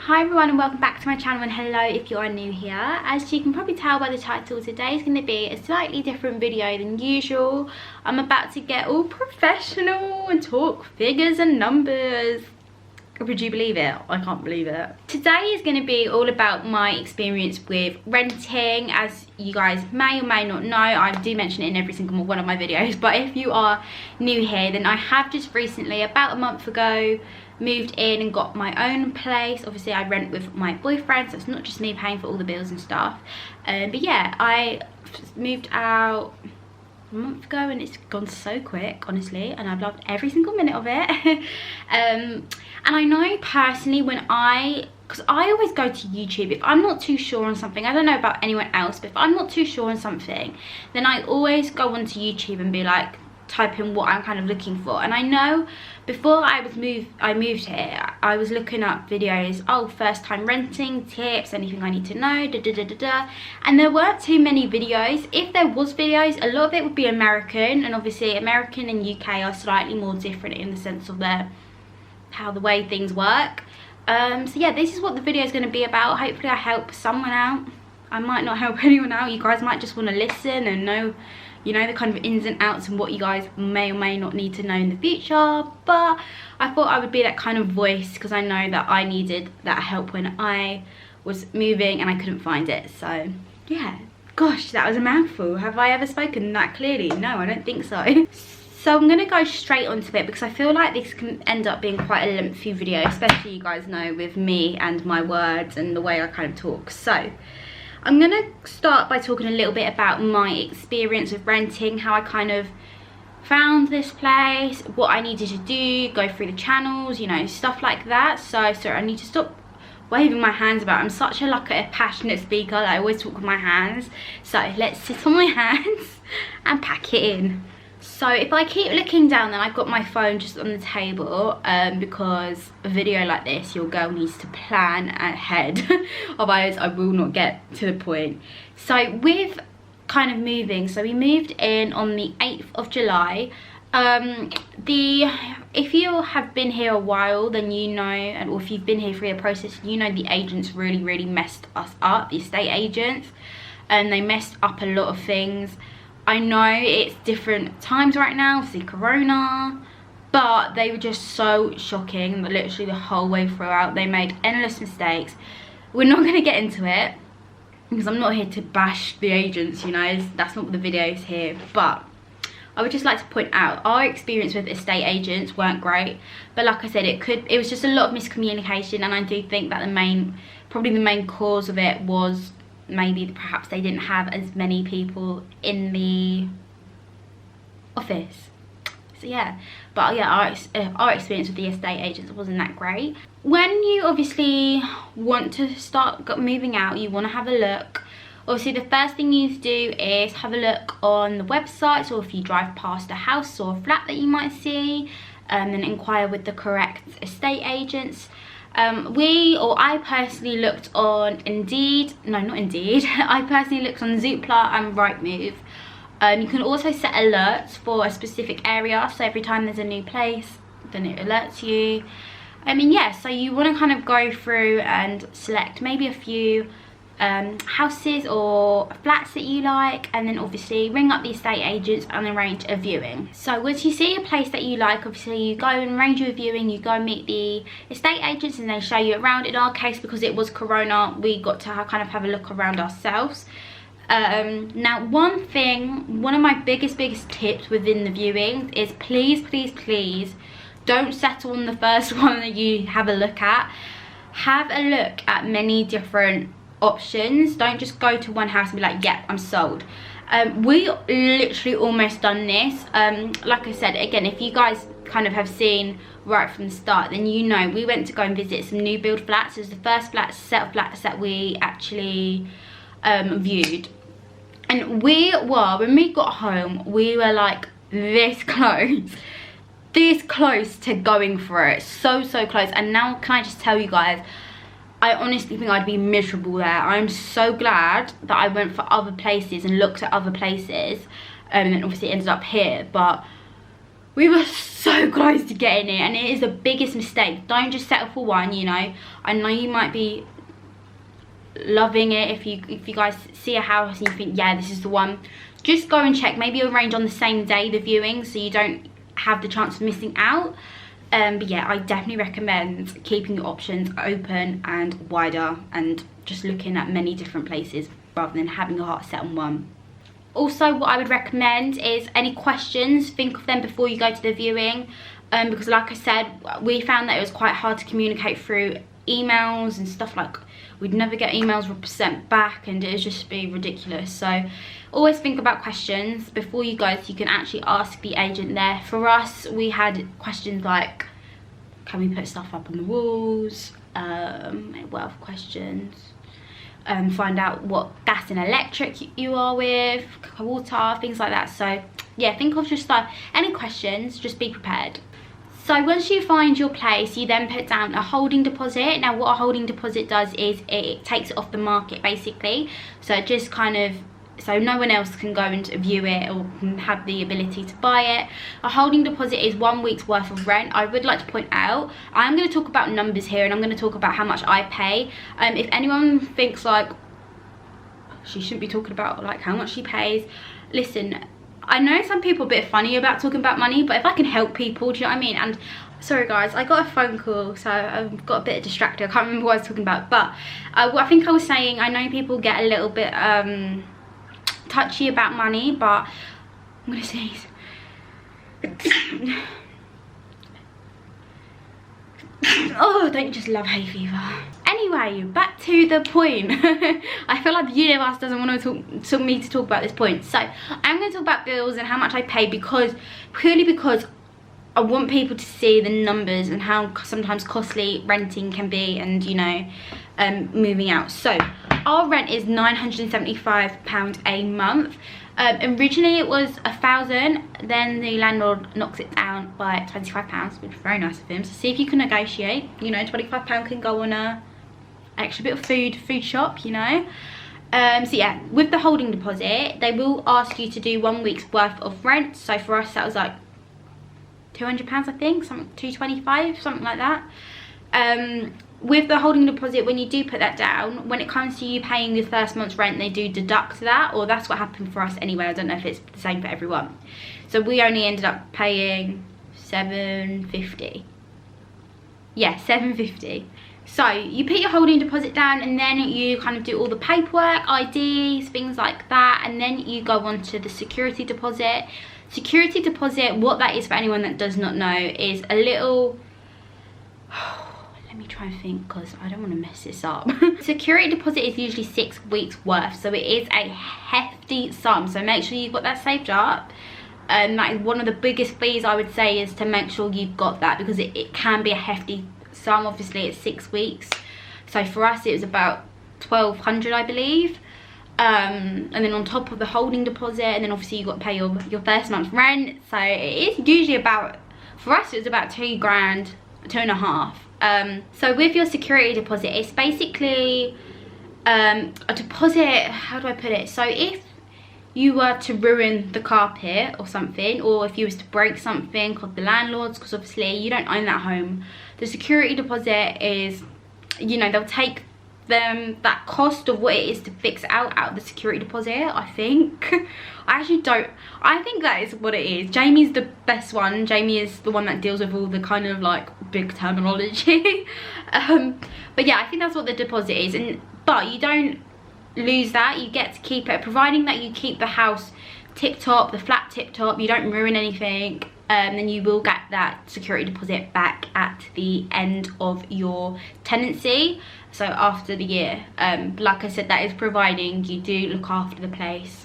Hi everyone and welcome back to my channel, and hello if you are new here. As you can probably tell by the title, today is going to be a slightly different video than usual. I'm about to get all professional and talk figures and numbers. Would you believe it? I can't believe it. Today is going to be all about my experience with renting. As you guys may or may not know, I do mention it in every single one of my videos, but if you are new here, then I have just recently, about a month ago, moved in and got my own place. Obviously I rent with my boyfriend, so it's not just me paying for all the bills and stuff. But yeah, I moved out a month ago and it's gone so quick, honestly, and I've loved every single minute of it. And I know personally, when because I always go to YouTube if I'm not too sure on something. I don't know about anyone else, but if I'm not too sure on something, then I always go onto YouTube and be like, type in what I'm kind of looking for. And I know before I moved here, I was looking up videos, oh, first time renting tips, anything I need to know, and there weren't too many videos. If there was videos, a lot of it would be American, and obviously American and UK are slightly more different in the sense of how the way things work. So yeah, this is what the video is going to be about. Hopefully I help someone out. I might not help anyone out. You guys might just want to listen and know, you know, the kind of ins and outs and what you guys may or may not need to know in the future. But I thought I would be that kind of voice because I know that I needed that help when I was moving and I couldn't find it. So yeah, gosh, that was a mouthful. Have I ever spoken that clearly? No, I don't think so. So I'm gonna go straight onto it because I feel like this can end up being quite a lengthy video, especially, you guys know, with me and my words and the way I kind of talk. So I'm gonna start by talking a little bit about my experience with renting, how I kind of found this place, what I needed to do, go through the channels, you know, stuff like that. So sorry, I need to stop waving my hands about. I'm such a passionate speaker that I always talk with my hands. So let's sit on my hands and pack it in. So if I keep looking down, then I've got my phone just on the table, because a video like this, your girl needs to plan ahead. Otherwise I will not get to the point. So with kind of moving, so we moved in on the 8th of July. If you have been here a while, then you know, or if you've been here through the process, you know the agents really messed us up, the estate agents, and they messed up a lot of things. I know it's different times right now, obviously corona, but they were just so shocking that literally the whole way throughout they made endless mistakes. We're not going to get into it because I'm not here to bash the agents, you know, that's not what the video is here. But I would just like to point out our experience with estate agents weren't great, but like I said, it was just a lot of miscommunication, and I do think that probably the main cause of it was maybe perhaps they didn't have as many people in the office. So yeah, but yeah, our experience with the estate agents wasn't that great. When you obviously want to start moving out, you want to have a look. Obviously the first thing you need to do is have a look on the websites, or if you drive past a house or a flat that you might see, then inquire with the correct estate agents. I personally looked on Indeed. No, not Indeed. I personally looked on Zoopla and Rightmove. You can also set alerts for a specific area, so every time there's a new place, then it alerts you. I mean, yeah, so you want to kind of go through and select maybe a few houses or flats that you like, and then obviously ring up the estate agents and arrange a viewing. So once you see a place that you like, obviously you go and arrange your viewing, you go and meet the estate agents and they show you around. In our case, because it was corona, we got to kind of have a look around ourselves. Now one of my biggest tips within the viewings is please don't settle on the first one that you have a look at. Have a look at many different options. Don't just go to one house and be like, yep, I'm sold. We literally almost done this. Like I said, again, if you guys kind of have seen right from the start, then you know we went to go and visit some new build flats. It was the first set of flats that we actually viewed, and when we got home, we were like this close to going for it, so close. And now, can I just tell you guys, I honestly think I'd be miserable there. I'm so glad that I went for other places and looked at other places, and then obviously ended up here. But We were so close to getting it, and it is the biggest mistake. Don't just settle for one, you know. I know you might be loving it if you guys see a house and you think, yeah, this is the one. Just go and check. Maybe arrange on the same day the viewing, so you don't have the chance of missing out. But yeah, I definitely recommend keeping your options open and wider, and just looking at many different places rather than having your heart set on one. Also, what I would recommend is any questions, think of them before you go to the viewing, because like I said, we found that it was quite hard to communicate through emails and stuff. Like, we'd never get emails sent back, and it would just be ridiculous. So always think about questions before you go, so you can actually ask the agent there. For us, we had questions like, can we put stuff up on the walls? What other questions? Find out what gas and electric you are with, water, things like that. So yeah, think of just like any questions, just be prepared. So once you find your place, you then put down a holding deposit. Now what a holding deposit does is it takes it off the market basically. So it just kind of, so no one else can go and view it or have the ability to buy it. A holding deposit is 1 week's worth of rent. I would like to point out, I'm going to talk about numbers here, and I'm going to talk about how much I pay. If anyone thinks like she shouldn't be talking about like how much she pays, listen, I know some people are a bit funny about talking about money, but if I can help people, do you know what I mean? And sorry guys, I got a phone call, so I've got a bit distracted. I can't remember what I was talking about, but what I think I was saying, I know people get a little bit touchy about money, but I'm gonna sneeze. Oh, don't you just love hay fever? Anyway, back to the point. I feel like the universe doesn't want to me to talk about this point. So I'm going to talk about bills and how much I pay, purely because I want people to see the numbers and how sometimes costly renting can be, and you know, moving out. So our rent is £975 a month. Originally it was £1,000, then the landlord knocks it down by £25, which is very nice of him. So see if you can negotiate. You know, £25 can go on a extra bit of food shop, you know. So yeah, with the holding deposit, they will ask you to do 1 week's worth of rent. So for us that was like £200, I think, something, 225, something like that. With the holding deposit, when you do put that down, when it comes to you paying your first month's rent, they do deduct that, or that's what happened for us anyway. I don't know if it's the same for everyone. So we only ended up paying £750. Yeah, £750. So you put your holding deposit down, and then you kind of do all the paperwork, IDs, things like that, and then you go on to the security deposit. Security deposit, what that is for anyone that does not know, is a little... let me try and think, because I don't want to mess this up. Security deposit is usually 6 weeks worth, so it is a hefty sum. So make sure you've got that saved up. That is one of the biggest fees I would say, is to make sure you've got that, because it can be a hefty sum. Obviously it's 6 weeks, so for us it was about 1,200, I believe. And then on top of the holding deposit, and then obviously you got to pay your first month's rent. So it is usually about, for us it was about 2 grand, 2.5. So with your security deposit, it's basically a deposit, how do I put it? So if you were to ruin the carpet or something, or if you was to break something of the landlords, because obviously you don't own that home, the security deposit is, you know, they'll take that cost of what it is to fix out of the security deposit, I think. I think that is what it is. Jamie's the best one. Jamie is the one that deals with all the kind of like big terminology. But yeah, I think that's what the deposit is. But you don't lose that, you get to keep it, providing that you keep the house tip top, the flat tip top, you don't ruin anything. Then you will get that security deposit back at the end of your tenancy, so after the year. Like I said, that is providing you do look after the place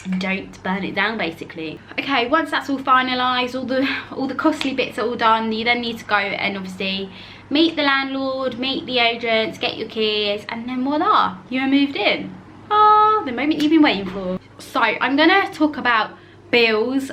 and don't burn it down, basically. Okay, once that's all finalised, all the costly bits are all done, you then need to go and obviously meet the landlord, meet the agents, get your keys, and then voila, you are moved in. Ah, the moment you've been waiting for. So I'm gonna talk about bills.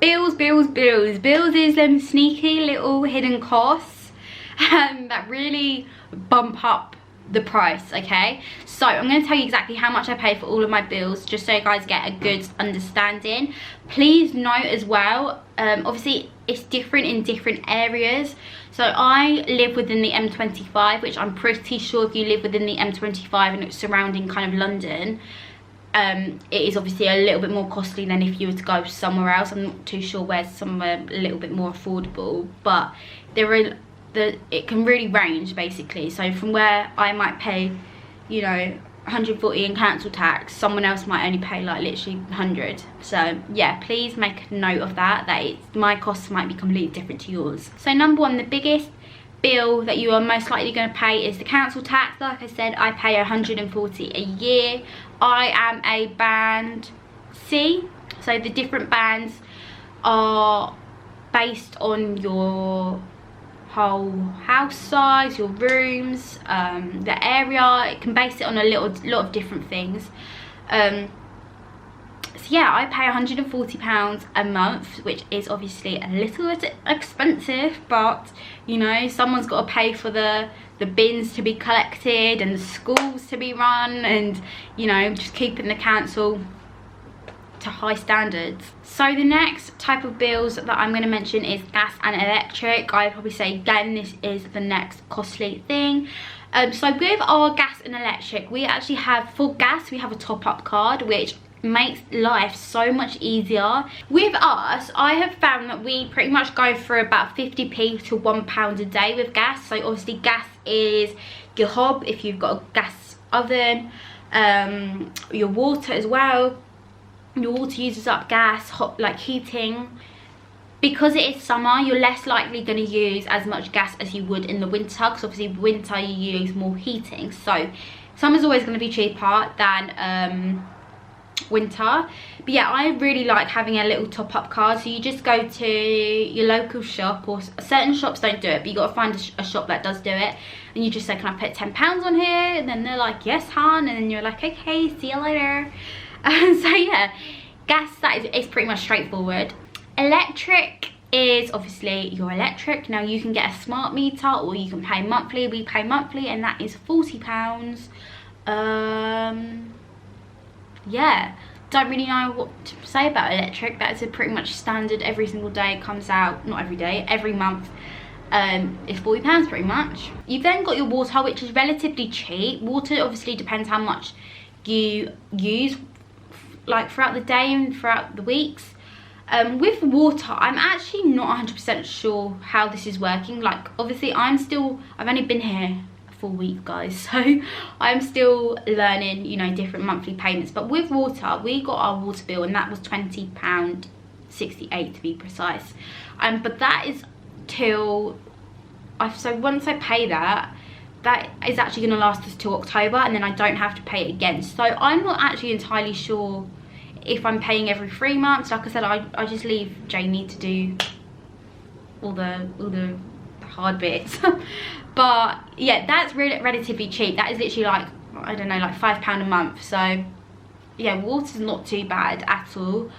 Bills is them sneaky little hidden costs that really bump up the price, okay? So I'm going to tell you exactly how much I pay for all of my bills, just so you guys get a good understanding. Please note as well, obviously it's different in different areas. So I live within the M25, which I'm pretty sure if you live within the M25 and it's surrounding kind of London, it is obviously a little bit more costly than if you were to go somewhere else. I'm not too sure where's somewhere a little bit more affordable, but it can really range basically. So from where I might pay, you know, 140 in council tax, someone else might only pay like literally 100. So yeah, please make note of that, my costs might be completely different to yours. So number one, the biggest bill that you are most likely going to pay is the council tax. Like I said, I pay 140 a year. I am a band C, so the different bands are based on your whole house size, your rooms, the area. It can base it on a lot of different things. So yeah, I pay £140 a month, which is obviously a little bit expensive, but you know, someone's got to pay for the bins to be collected and the schools to be run, and you know, just keeping the council to high standards. So the next type of bills that I'm going to mention is gas and electric. I'd probably say again this is the next costly thing. So with our gas and electric, we actually have, for gas we have a top-up card, which makes life so much easier. With us, I have found that we pretty much go for about 50p to £1 a day with gas. So obviously gas is your hob if you've got a gas oven, your water as well. Your water uses up gas, hot, like heating. Because it is summer, you're less likely going to use as much gas as you would in the winter, because obviously winter you use more heating. So summer's always going to be cheaper than winter. But yeah, I really like having a little top-up card. So you just go to your local shop, or certain shops don't do it, but you got to find a shop that does do it, and you just say, can I put £10 on here? And then they're like, yes hon, and then you're like, okay, see you later. So yeah, gas, it's pretty much straightforward. Electric is obviously your electric. Now you can get a smart meter or you can pay monthly. We pay monthly and that is £40. Yeah, don't really know what to say about electric. That is a pretty much standard, every single day it comes out, not every day, every month. It's £40 pretty much. You've then got your water, which is relatively cheap. Water obviously depends how much you use, like throughout the day and throughout the weeks. With water, I'm actually not 100% sure how this is working. Like obviously I've only been here a full week, guys, so I'm still learning, you know, different monthly payments. But with water, we got our water bill and that was £20.68 to be precise. But that is till so once I pay that is actually going to last us till October, and then I don't have to pay it again. So I'm not actually entirely sure if I'm paying every 3 months. Like I said, I just leave Jamie to do all the hard bits. But yeah, that's really relatively cheap. That is literally like, I don't know, like £5 a month. So yeah, water's not too bad at all.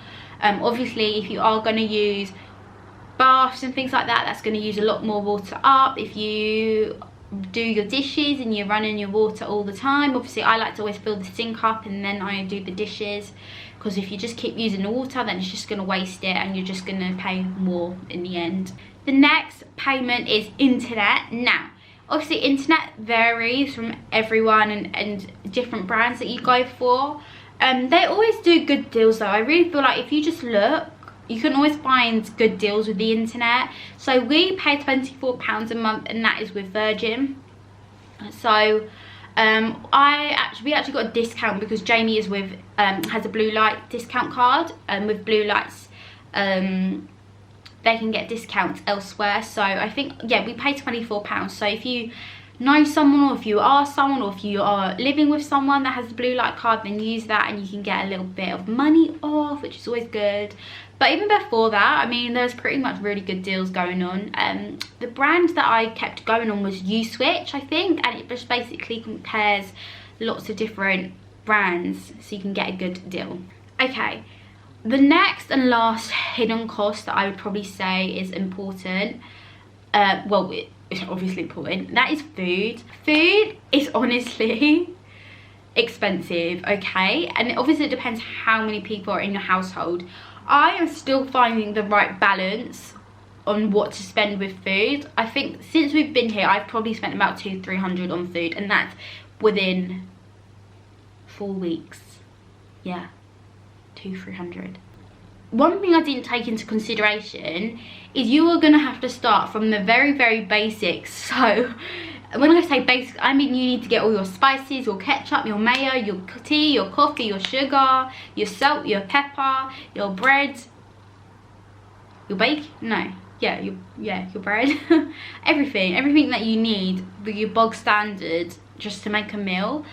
Obviously if you are going to use baths and things like that, that's going to use a lot more water up. If you do your dishes and you're running your water all the time, obviously I like to always fill the sink up and then I do the dishes, because if you just keep using the water, then it's just going to waste it and you're just going to pay more in the end. The next payment is internet. Now obviously internet varies from everyone and different brands that you go for. They always do good deals though. I really feel like if you just look, you can always find good deals with the internet. So we pay £24 a month and that is with Virgin. So we actually got a discount because Jamie is with has a blue light discount card, and with blue lights they can get discounts elsewhere. So I think, yeah, we pay £24. So if you know someone, or if you are someone, or if you are living with someone that has a blue light card, then use that and you can get a little bit of money off, which is always good. But even before that, I mean, there's pretty much really good deals going on. The brand that I kept going on was U-Switch, I think, and it just basically compares lots of different brands so you can get a good deal. Okay, the next and last hidden cost that I would probably say is important, well, is obviously important. That is food. Food is honestly expensive, okay? And obviously it depends how many people are in your household. I am still finding the right balance on what to spend with food. I think since we've been here, I've probably spent about 200-300 on food, and that's within 4 weeks. Yeah, 200-300. One thing I didn't take into consideration is you are going to have to start from the very, very basics. So when I say basics, I mean you need to get all your spices, your ketchup, your mayo, your tea, your coffee, your sugar, your salt, your pepper, your bread, your bake, no, yeah, your bread, everything that you need with your bog standard just to make a meal.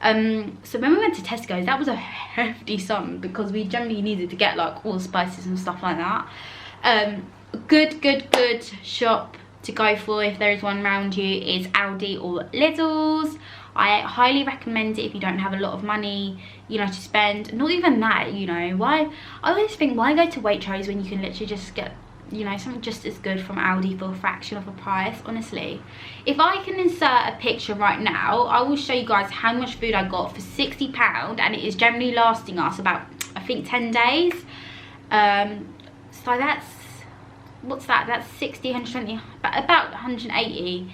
So when we went to Tesco's, that was a hefty sum because we generally needed to get like all the spices and stuff like that. Good shop to go for if there is one around you is Aldi or Lidl's. I highly recommend it if you don't have a lot of money, you know, to spend. Not even that, you know, why, I always think, why go to Waitrose when you can literally just get, you know, something just as good from Aldi for a fraction of a price, honestly. If I can insert a picture right now, I will show you guys how much food I got for £60, and it is generally lasting us about, I think, 10 days. So that's, what's that? That's 60, 120, about 180,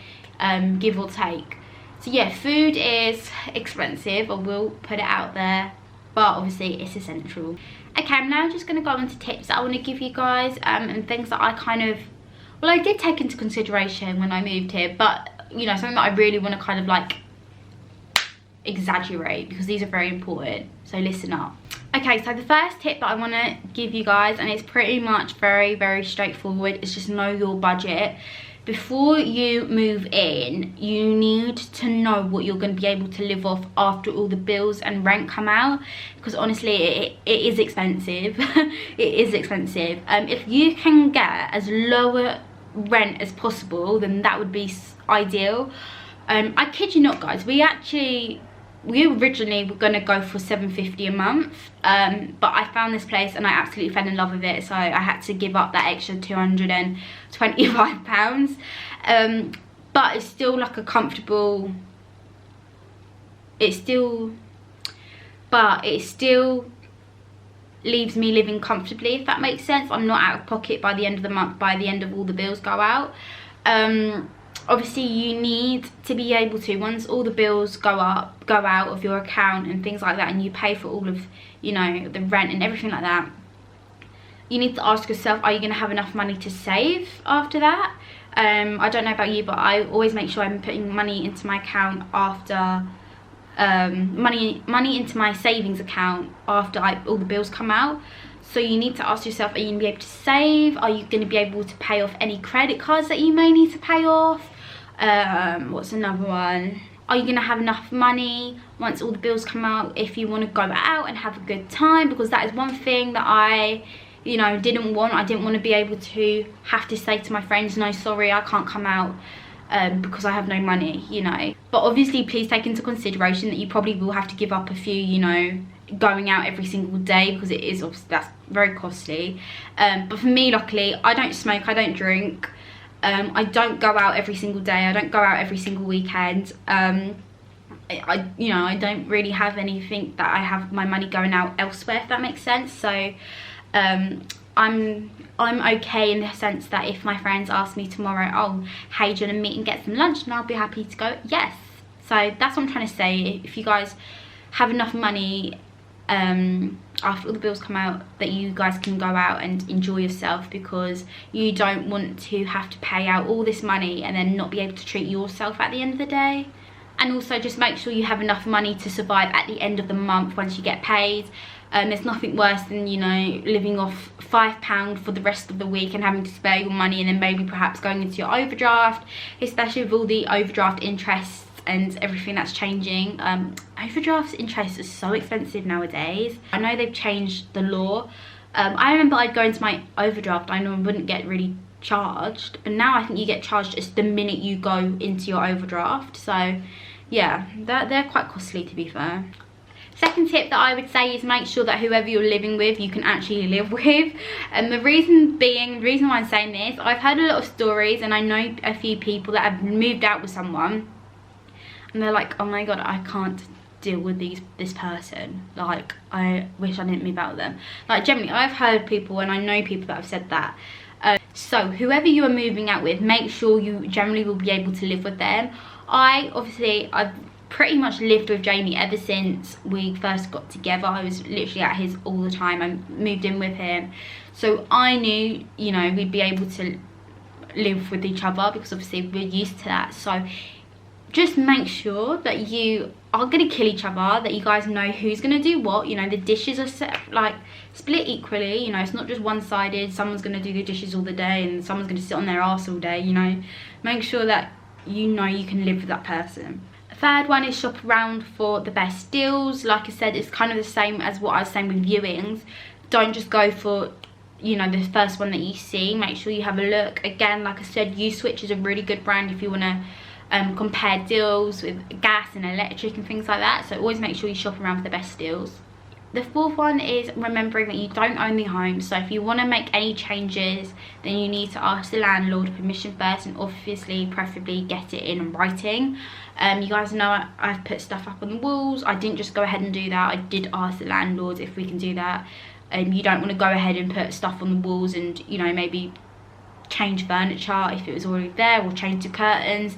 give or take. So yeah, food is expensive, I will put it out there, but obviously it's essential. Okay, I'm now just going to go on to tips that I want to give you guys, and things that I kind of, well, I did take into consideration when I moved here, but, you know, something that I really want to kind of like exaggerate because these are very important, so listen up. Okay, so the first tip that I want to give you guys, and it's pretty much very, very straightforward, is just know your budget. Before you move in, you need to know what you're going to be able to live off after all the bills and rent come out, because honestly it is expensive. It is expensive. If you can get as lower rent as possible, then that would be ideal. I kid you not, guys, we originally were going to go for £7.50 a month, but I found this place and I absolutely fell in love with it, so I had to give up that extra £225. But it's still like a comfortable, it still leaves me living comfortably, if that makes sense. I'm not out of pocket by the end of the month, by the end of all the bills go out. Obviously you need to be able to, once all the bills go out of your account and things like that, and you pay for all of, you know, the rent and everything like that, you need to ask yourself, are you going to have enough money to save after that? I don't know about you, but I always make sure I'm putting money into my account after, money into my savings account after all the bills come out. So you need to ask yourself, are you going to be able to save? Are you going to be able to pay off any credit cards that you may need to pay off? What's another one? Are you going to have enough money once all the bills come out if you want to go out and have a good time? Because that is one thing that I, you know, didn't want. I didn't want to be able to have to say to my friends, no, sorry, I can't come out because I have no money, you know. But obviously, please take into consideration that you probably will have to give up a few, you know, going out every single day, because it is, obviously, that's very costly. But for me, luckily, I don't smoke, I don't drink. I don't go out every single day. I don't go out every single weekend. I don't really have anything that I have my money going out elsewhere, if that makes sense. So I'm okay in the sense that if my friends ask me tomorrow, oh, hey, do you want to meet and get some lunch? And I'll be happy to go, yes. So that's what I'm trying to say. If you guys have enough money after all the bills come out, that you guys can go out and enjoy yourself, because you don't want to have to pay out all this money and then not be able to treat yourself at the end of the day. And also just make sure you have enough money to survive at the end of the month once you get paid. There's nothing worse than, you know, living off £5 for the rest of the week and having to spare your money, and then maybe perhaps going into your overdraft, especially with all the overdraft interests and everything that's changing. Overdraft interest is so expensive nowadays. I know they've changed the law. I remember I'd go into my overdraft, I know I wouldn't get really charged, but now I think you get charged just the minute you go into your overdraft. So yeah, they're quite costly, to be fair. Second tip that I would say is make sure that whoever you're living with, you can actually live with. And the reason why I'm saying this, I've heard a lot of stories and I know a few people that have moved out with someone and they're like, oh my god, I can't deal with this person, like I wish I didn't move out with them. Like generally I've heard people and I know people that have said that. So whoever you are moving out with, make sure you generally will be able to live with them. I've pretty much lived with Jamie ever since we first got together. I was literally at his all the time. I moved in with him, so I knew, you know, we'd be able to live with each other because obviously we're used to that. So just make sure that you are going to kill each other, that you guys know who's going to do what. You know, the dishes are set, like split equally, you know, it's not just one-sided. Someone's going to do the dishes all the day and someone's going to sit on their arse all day, you know. Make sure that you know you can live with that person. Third one is shop around for the best deals. Like I said, it's kind of the same as what I was saying with viewings. Don't just go for, you know, the first one that you see. Make sure you have a look. Again, like I said, Uswitch is a really good brand if you want to compare deals with gas and electric and things like that. So always make sure you shop around for the best deals. The fourth one is remembering that you don't own the home. So if you want to make any changes, then you need to ask the landlord permission first, and obviously preferably get it in writing. You guys know I've put stuff up on the walls. I didn't just go ahead and do that. I did ask the landlord if we can do that. You don't want to go ahead and put stuff on the walls and, you know, maybe change furniture if it was already there, or change the curtains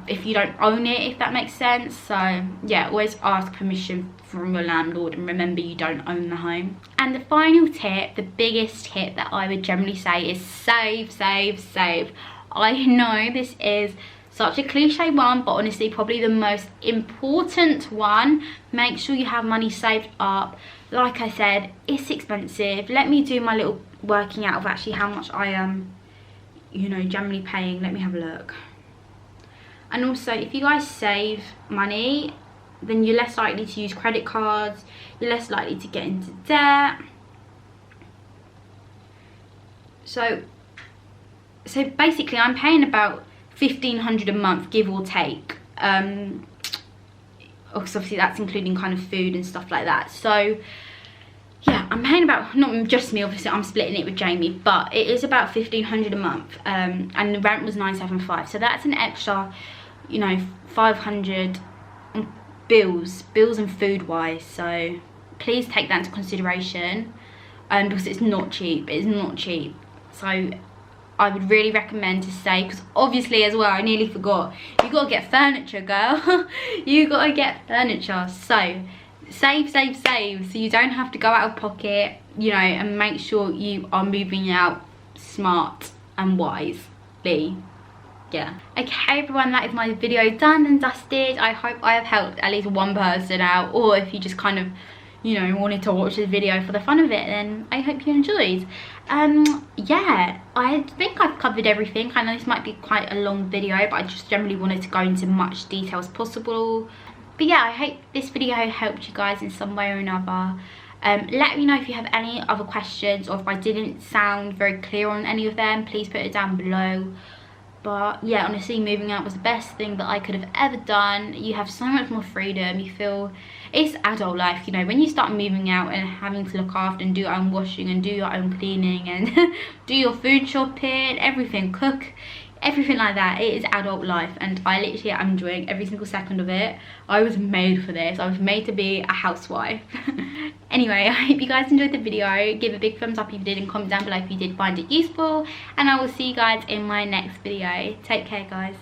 if you don't own it, if that makes sense. So yeah, always ask permission from your landlord, and remember you don't own the home. And the final tip, the biggest tip that I would generally say, is save, save, save. I know this is such a cliche one, but honestly probably the most important one. Make sure you have money saved up. Like I said, it's expensive. Let me do my little working out of actually how much I am, you know, generally paying. Let me have a look. And also, if you guys save money, then you're less likely to use credit cards, you're less likely to get into debt. So basically I'm paying about $1,500 a month, give or take. Obviously that's including kind of food and stuff like that. So yeah, I'm paying about, not just me, obviously I'm splitting it with Jamie, but it is about $1,500 a month. And the rent was $975, so that's an extra, you know, $500 bills and food wise. So please take that into consideration, because it's not cheap. It's not cheap. So I would really recommend to save, because obviously as well, I nearly forgot, you got to get furniture, girl. You got to get furniture. So save, save, save, so you don't have to go out of pocket, you know, and make sure you are moving out smart and wisely. Yeah. Okay everyone, that is my video done and dusted. I hope I have helped at least one person out, or if you just kind of, you know, wanted to watch this video for the fun of it, then I hope you enjoyed. Yeah, I think I've covered everything. I know this might be quite a long video, but I just generally wanted to go into much detail as possible. But yeah, I hope this video helped you guys in some way or another. Let me know if you have any other questions, or if I didn't sound very clear on any of them, please put it down below. But yeah, honestly, moving out was the best thing that I could have ever done. You have so much more freedom. You feel, it's adult life, you know, when you start moving out and having to look after and do your own washing and do your own cleaning and do your food shopping, everything, cook, everything like that. It is adult life, and I literally am enjoying every single second of it. I was made for this. I was made to be a housewife. Anyway, I hope you guys enjoyed the video. Give a big thumbs up if you did, and comment down below if you did find it useful, and I will see you guys in my next video. Take care, guys.